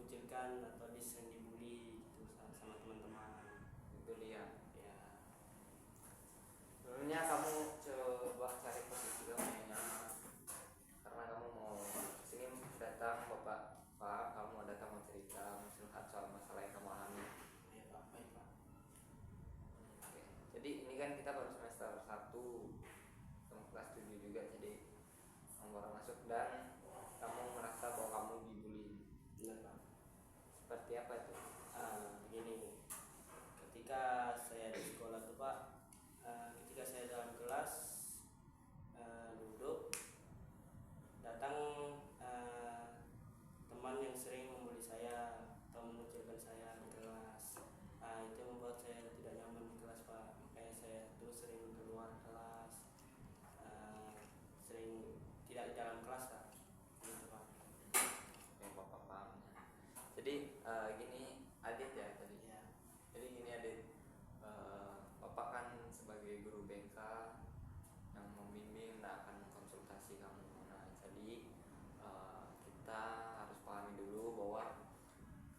dikucilkan atau sering dibully gitu sama teman-teman. Dibully ya. Ya. Dulunya kamu coba cari posisi kamu karena kamu mau sini datang Pak, kamu datang mau cerita, mau curhat soal masalah yang kamu alami. Ya Pak, baik Pak. Oke. Jadi ini kan kita baru semester 1, kamu kelas 7 juga, jadi kamu baru masuk dan kamu merasa bahwa kamu dibully. Benar Pak. Seperti apa itu? Begini, ketika saya di sekolah tuh Pak, ketika saya dalam kelas duduk, datang teman yang sering membuli saya atau mengucilkan saya di kelas. Itu membuat saya tidak nyaman di kelas Pak, makanya saya tuh sering keluar kelas, sering tidak di dalam kelas Pak. Gitu, Pak. Yang Bapak paham. Jadi gini Adit ya tadi. Ya. Jadi gini Adit, Bapak kan sebagai guru BK yang membimbing dan akan konsultasi kamu. Nah, jadi kita harus pahami dulu bahwa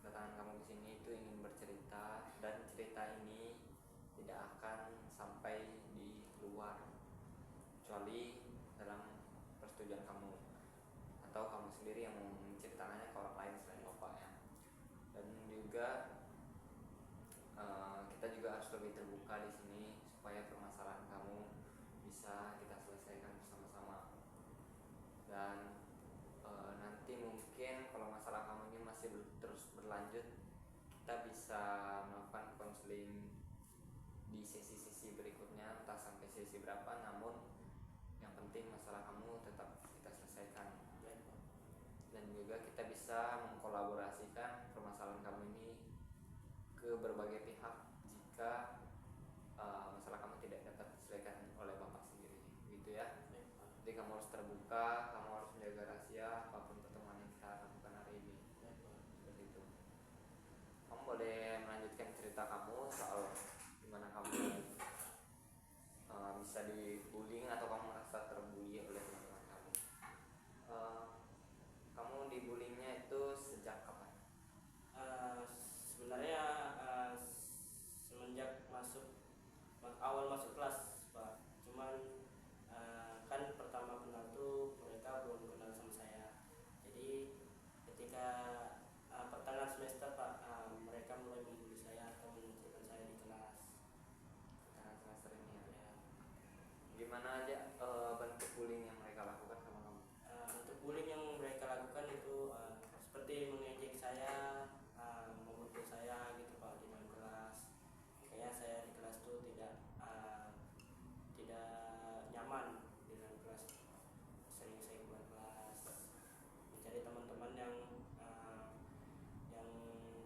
kedatangan kamu ke sini itu ingin bercerita, dan cerita ini tidak akan sampai di luar kecuali dalam persetujuan kamu atau kamu sendiri yang menceritakannya ke orang lain selain Bapak ya. Dan juga kita juga harus lebih terbuka di sini supaya permasalahan kamu bisa kita selesaikan bersama-sama. Dan nanti mungkin kalau masalah kamu ini masih terus berlanjut, kita bisa melakukan konseling di sesi-sesi berikutnya, entah sampai sesi berapa, namun yang penting masalah kamu tetap kita selesaikan. Dan juga kita bisa mengkolaborasikan permasalahan kamu ini ke berbagai pihak jika masalah kamu tidak dapat diselesaikan oleh Bapak sendiri, gitu ya. Jadi kamu harus terbuka, kamu harus menjaga rahasia apapun pertemuan yang kita lakukan hari ini. Seperti itu. Kamu boleh melanjutkan cerita kamu soal gimana kamu bisa dibullying atau kamu merasa terbully oleh teman-teman kamu. Kamu dibullyingnya itu sejak kapan? Sebenarnya semenjak awal masuk kelas Pak. Cuman kan pertama kenal tuh mereka belum kenal sama saya. Jadi ketika pertengahan semester Pak, mereka mulai membuli saya atau menunjukkan saya di kelas. Pertengahan semester ini ya. Ya. Gimana aja bentuk bullying yang mereka lakukan sama kamu? Untuk bullying yang mereka lakukan itu seperti mengejek saya, memukul saya gitu Pak di dalam kelas. Makanya saya di kelas tuh tidak nyaman di dalam kelas. Sering saya keluar kelas, mencari teman-teman yang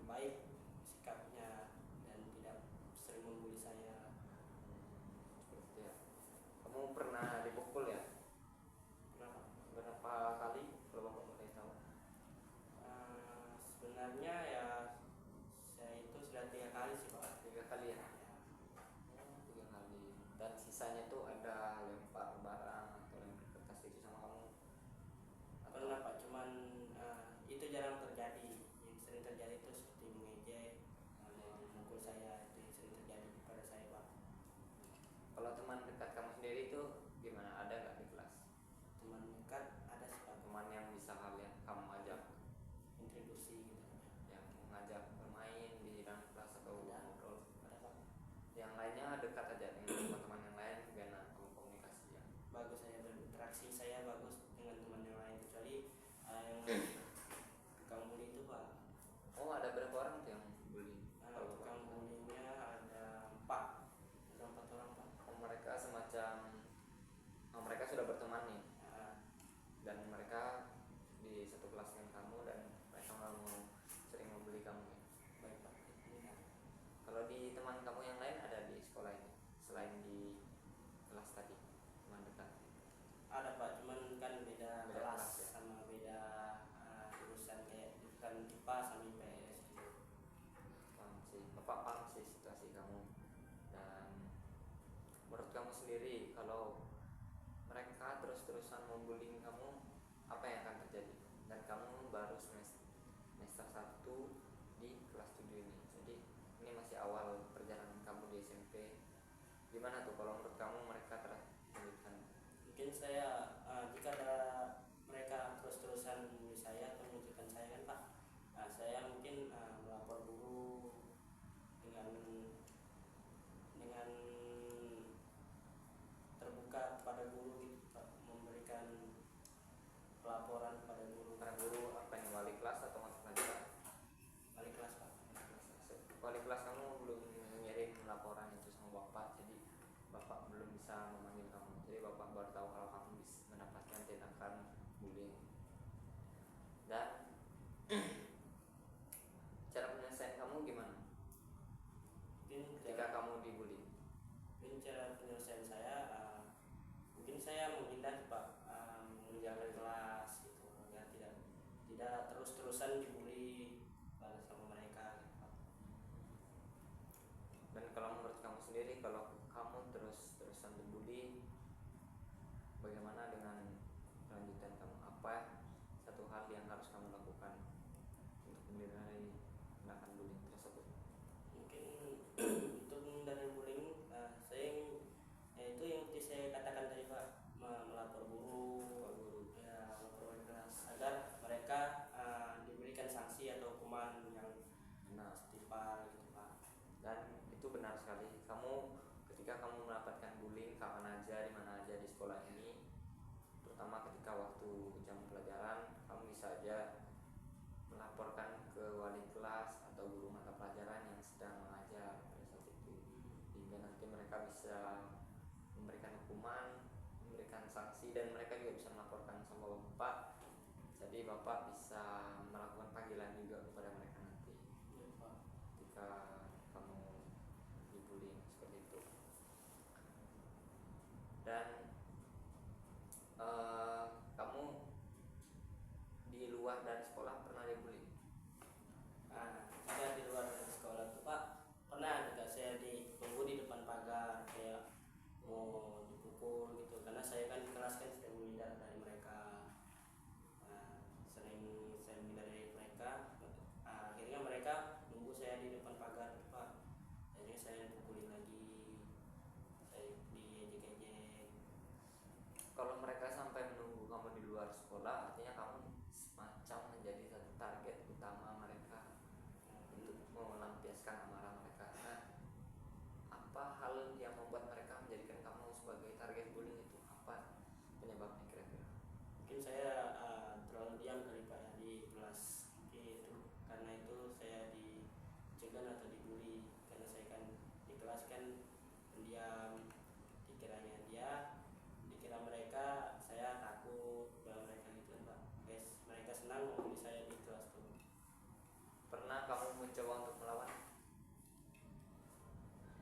baik sikapnya dan tidak sering membuli saya. Seperti ya. Kamu pernah dipukul ya? Kenapa? Berapa kali kalau Bapak boleh tahu? Sebenarnya ya saya itu sudah 3 kali sih Pak. 3 kali ya? 3 kali. Dan sisanya tuh ada lempar barang atau lempar kertas itu sama kamu? Pernah Pak, cuman itu jarang terjadi. Yang sering terjadi itu seperti mengejek, memukul saya, itu yang sering terjadi pada saya Pak. Kalau teman dekat kamu sendiri itu gimana? Ada nggak di kelas? Teman dekat ada sih Pak, Teman yang bisa kalian kamu ajak, kontribusi gitu. yang mengajak bermain di dalam kelas atau ngobrol? Ada Pak. Yang lainnya dekat aja dengan teman-teman yang lain, gimana kamu komunikasi ya? Bagus, saya berinteraksi, saya bagus dengan teman yang lain, kecuali yang tukang bully itu Pak. Oh, ada berapa orang tuh yang bully? Tukang bullynya ada 4 orang Pak. Oh, mereka semacam mereka sudah berteman nih, dan mereka di satu kelas dengan kamu, dan mereka mau sering membuli kamu ya? Baik Pak. Kalau di teman kamu yang lain ada di sekolah ini selain di kelas tadi, teman dekat? Ada Pak, cuman kan beda kelas ya? sama beda jurusan, kayak bukan IPA sama IPS gitu. Paham sih, Bapak paham sih situasi kamu. Dan menurut kamu sendiri, kalau mereka terus-terusan membuli kamu, apa yang akan terjadi? Dan kamu baru semester 1 Gimana tuh kalau menurut kamu mereka terlanjutkan? Mungkin saya jika ada mereka terus-terusan membuli saya atau menunjukkan saya kan Pak, saya mungkin melapor guru dengan terbuka kepada guru gitu Pak, memberikan pelaporan kepada guru. Para guru apa ini, wali kelas atau mata pelajaran? Wali kelas Pak. Wali kelas kamu belum mengirim laporan itu sama bapak, jadi bapak belum bisa memanggil kamu, jadi bapak baru tahu kalau kamu bisa mendapatkan tindakan bullying. Dan cara penyelesaian kamu gimana ketika kamu dibully? Mungkin cara penyelesaian saya mungkin saya menghindar Pak, meninggalkan kelas gitu agar tidak terus-terusan dibully sama mereka gitu Pak. Dan kalau menurut kamu sendiri, kalau kamu terus-terusan dibully, bagaimana dengan kelanjutan kamu? Apa satu hal yang harus kamu lakukan untuk menghindari tindakan bullying tersebut? Mungkin untuk menghindari bullying, saya itu yang seperti saya katakan tadi Pak, melapor guru, ya melapor wali kelas agar mereka diberikan sanksi atau hukuman yang setimpal gitu Pak. Dan itu benar sekali. Kamu ketika kamu mendapatkan bullying kapan aja, di mana aja di sekolah ini, terutama ketika waktu jam pelajaran, kamu bisa aja melaporkan ke wali kelas atau guru mata pelajaran yang sedang mengajar pada saat itu, hingga nanti mereka bisa memberikan hukuman, memberikan sanksi, dan mereka juga bisa melaporkan sama bapak. Jadi bapak bisa melakukan panggilan juga kepada mereka nanti ketika kamu dibullying seperti itu. Dan kamu di luar dari sekolah pernah dibully? Jika di luar dari sekolah tuh Pak, pernah juga saya ditunggu di depan pagar kayak mau dipukul gitu, karena saya kan di kelas kan sering menghindar dari mereka. Sering saya menghindar dari mereka, akhirnya mereka nunggu saya di depan pagar tuh Pak, akhirnya saya dipukulin lagi, saya diejek-ejek. Kalau mereka sampai menunggu kamu di luar sekolah, artinya kamu semacam menjadi satu target utama mereka untuk melampiaskan amarah mereka. Nah, apa hal yang membuat mereka menjadikan kamu sebagai target bullying itu? Apa penyebabnya kira-kira? Mungkin saya terlalu diam kali Pak ya di kelas itu, karena itu saya dicegan atau dibully, karena saya kan di kelas kan pendiam, dikira mereka saya takut bahwa mereka gitu kan Pak, guys, mereka senang membuli saya di kelas tuh. Pernah kamu mencoba untuk melawan?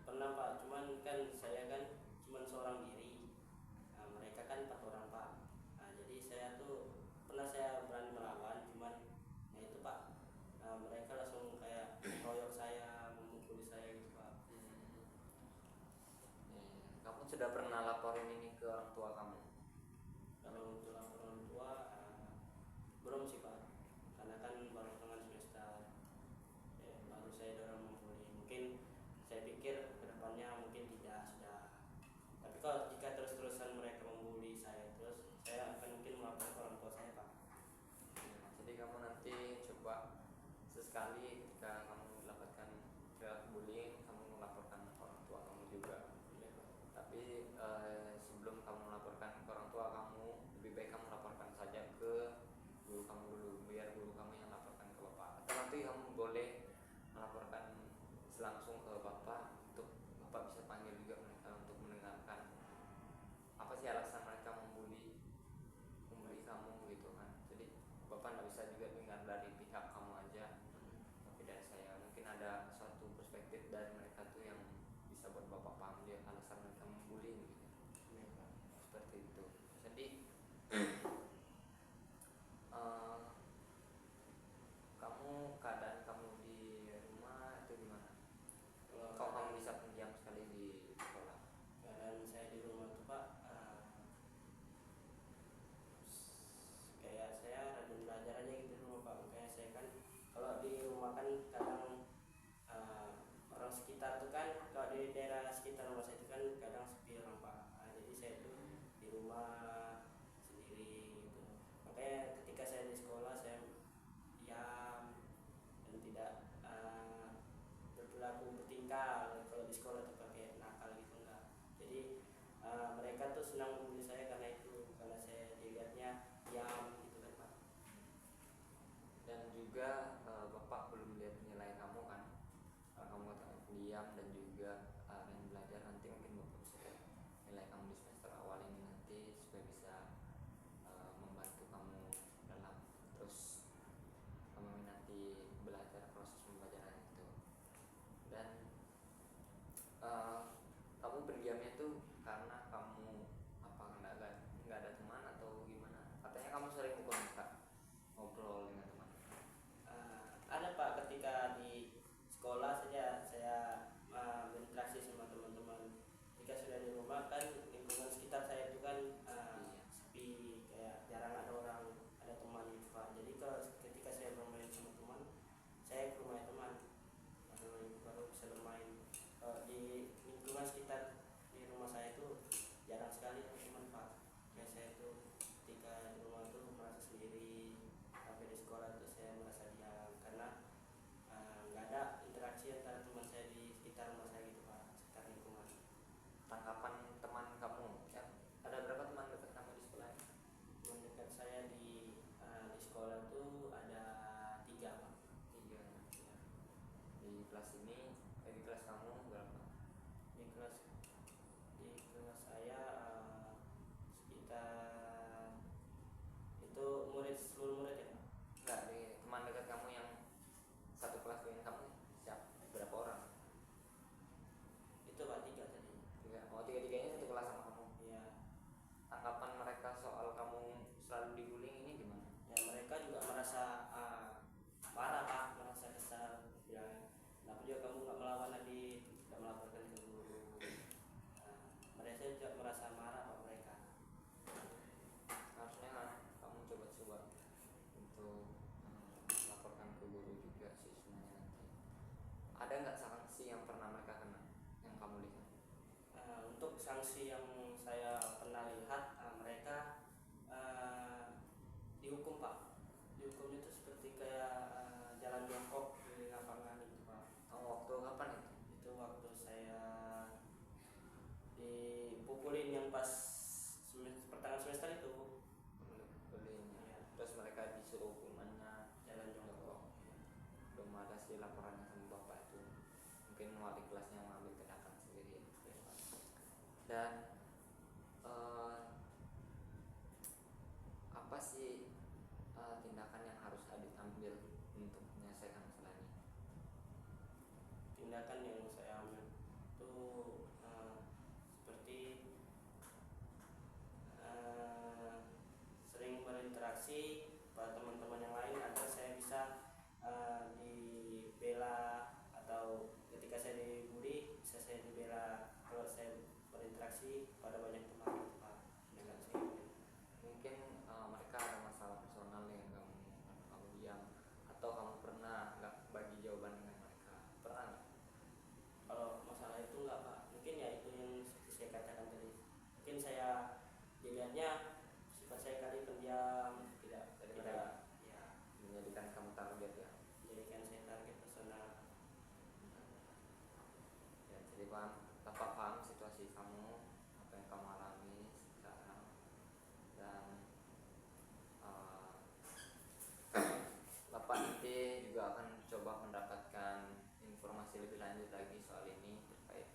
Pernah Pak, cuman kan saya kan cuman seorang diri, mereka kan 4 orang Pak. Jadi saya tuh pernah saya berani melawan, cuman ya itu Pak, mereka langsung kayak royok saya, memukuli saya gitu Pak. Kamu sudah pernah laporin ini ke orang tua kamu? Kalau untuk laporan orang tua belum sih Pak, karena kan baru tengah semester, baru saya dorong membuli. Mungkin saya pikir kedepannya mungkin tidak sudah, tapi kalau jika terus-terusan mereka membuli saya terus, saya akan mungkin melapor ke orang tua saya Pak. Jadi kamu nanti coba sesekali ketika kamu mendapatkan bullying, kamu melaporkan ke orang tua kamu juga. Ya, Pak. Tapi sebelum kamu melaporkan ke orang tua kamu, lebih baik kamu laporkan saja ke guru kamu dulu, biar guru kamu yang laporkan ke bapak. Atau nanti kamu boleh melaporkan langsung ke bapak, untuk bapak bisa panggil juga mereka untuk mendengarkan apa sih alasan mereka membuli kamu gitu kan. Jadi bapak nggak bisa juga dengar dari pihak kamu aja, tapi dari saya mungkin ada suatu perspektif dari mereka tuh yang bisa buat bapak paham dia alasan mereka membuli gitu. Seperti itu. Jadi kamu, keadaan kamu di rumah itu gimana? Kok kamu bisa pendiam sekali di sekolah? Keadaan saya di rumah tuh Pak, kayak saya rajin belajar aja gitu di rumah Pak. Makanya saya kan kalau di rumah kan kadang orang sekitar tuh kan, kalau di daerah sekitar rumah saya itu kan kadang juga bapak belum lihat nilai kamu kan. Kamu katakan pendiam dan juga rajin belajar, nanti mungkin bapak bisa lihat nilai kamu di semester awal ini nanti supaya bisa membantu kamu dalam terus meminati belajar, proses pembelajaran itu. Dan kamu pendiamnya tuh karena kamu apa nggak ada teman atau gimana? Katanya kamu sering pukul muka ngobrol dengan teman. Ada Pak, ketika di sekolah saja saya berinteraksi sama teman-teman. Ketika sudah di rumah kan lingkungan sekitar saya itu kan sepi, kayak jarang ada orang, ada teman gitu Pak. Jadi ketika saya bermain sama teman, saya ke rumah teman baru bisa bermain. Di lingkungan sekitar di rumah saya itu jarang sekali ada teman Pak. Kayak saya itu ketika di rumah itu merasa sendiri, sampai di sekolah itu saya merasa diam karena nggak ada interaksi antara teman saya di sekitar rumah saya gitu Pak, sekitar lingkungan. Tanggapan teman kamu ya, ada berapa teman dekat kamu di sekolah? Teman dekat saya di sekolah itu ada 3 Pak. 3 ya. Di kelas ini di kelas kamu berapa? Di kelas saya sekitar itu seluruh murid ya Pak. Enggak, di teman dekat kamu yang satu kelas dengan kamu siapa? Berapa orang? Itu Pak 3 tadi. 3. Oh, tiga-tiganya satu kelas sama kamu. Iya. Tanggapan mereka soal kamu selalu dibullying ini gimana? Ya mereka juga merasa marah Pak, merasa kesal, bilang kenapa juga kamu nggak melawan adik, nggak melaporkan ke guru. Mereka juga merasa marah Pak mereka. Harusnya kamu coba-coba untuk melaporkan ke guru juga sih semuanya nanti. Ada nggak sanksi yang pernah mereka kena yang kamu lihat? Untuk sanksi yang saya pernah lihat, mereka dihukum Pak. Dihukumnya itu seperti kayak jalan jongkok di lapangan itu Pak. Oh, waktu kapan itu? Itu waktu saya dipukulin yang pas pertengahan semester itu. Bullyingnya. Ya, Terus mereka disuruh hukumannya jalan jongkok. belum ada sih laporannya sama bapak itu, mungkin wali kelasnya mengambil tindakan sendiri. Dan apa sih tindakan yang harus diambil untuk menyelesaikan masalah ini? Tindakan yang saya ambil itu seperti sering berinteraksi pada teman-teman yang lain agar saya bisa dibela, atau ketika saya dibully bisa saya dibela kalau saya berinteraksi pada banyak teman gitu Pak. Dengan saya Mungkin mereka ada masalah personal dengan kamu, kamu diam, atau kamu pernah nggak bagi jawaban dengan mereka? Pernah nggak? kalau masalah itu enggak Pak, mungkin ya itu yang seperti saya katakan tadi, mungkin saya dilihatnya sifat saya kali pendiam, tidak ya, Menjadikan kamu target ya? menjadikan saya target personal. Ya, jadi bapak paham situasi kamu, apa yang kamu alami sekarang, dan bapak nanti juga akan coba mendapatkan informasi lebih lanjut lagi soal ini terkait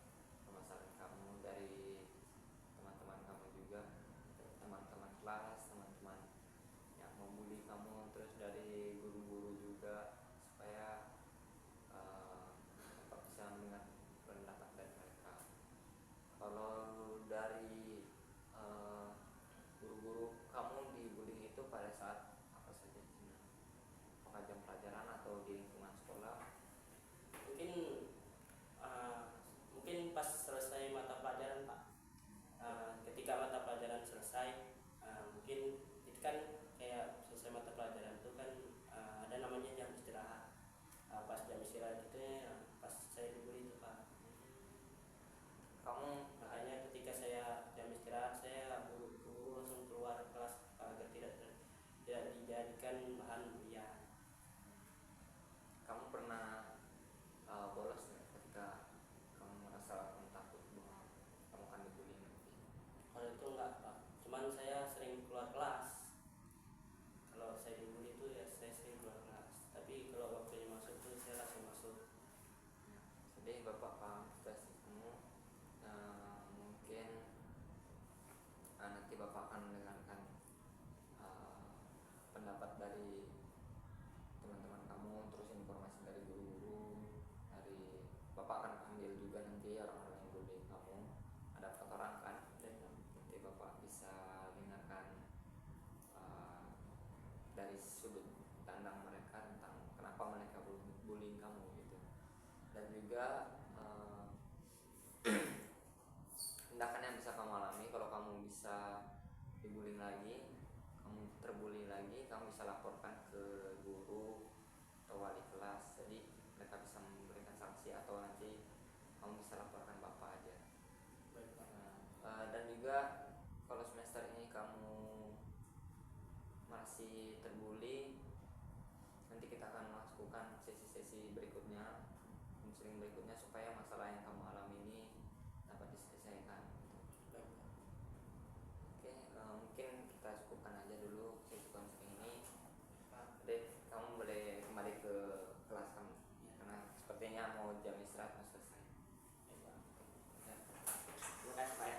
permasalahan kamu dari teman-teman kamu juga, dari teman-teman kelas, teman-teman yang membuli kamu, terus dari guru-guru juga, supaya bapak bisa mendengar pendapat dari mereka. Kalau dari guru-guru kamu dibullying itu pada saat apa saja? Apakah jam pelajaran atau di lingkungan sekolah? Mungkin pas selesai mata pelajaran Pak. Ketika mata pelajaran selesai, mungkin itu kan kayak selesai mata pelajaran itu kan ada namanya jam istirahat. Pas jam istirahat itu ya, pas saya dibully itu Pak. Kamu Makanya ketika saya jam istirahat saya buru-buru langsung keluar kelas agar tidak dijadikan bahan bulian. kamu pernah bolos nggak ketika kamu merasa kamu takut bahwa kamu akan dibully nanti? Kalau itu enggak Pak, cuman saya sering keluar kelas. Kalau saya dibully itu ya saya sering keluar kelas, tapi dan juga tindakan yang bisa kamu alami kalau kamu bisa dibullying lagi, kamu terbully lagi, kamu bisa laporkan ke guru atau wali kelas, jadi mereka bisa memberikan sanksi atau nanti kamu bisa laporkan bapak aja. Baik, Pak. Dan juga kalau semester ini kamu masih terbully, nanti kita akan melakukan sesi-sesi berikutnya, konseling berikutnya supaya masalah yang kamu alami ini dapat diselesaikan. Baik, Pak. Oke, mungkin kita cukupkan aja dulu sesi konseling ini. Pak. Dek, kamu boleh kembali ke kelas kamu, Ya. karena sepertinya mau jam istirahat mau selesai. Baik, Pak. Ya. Terima kasih, Pak.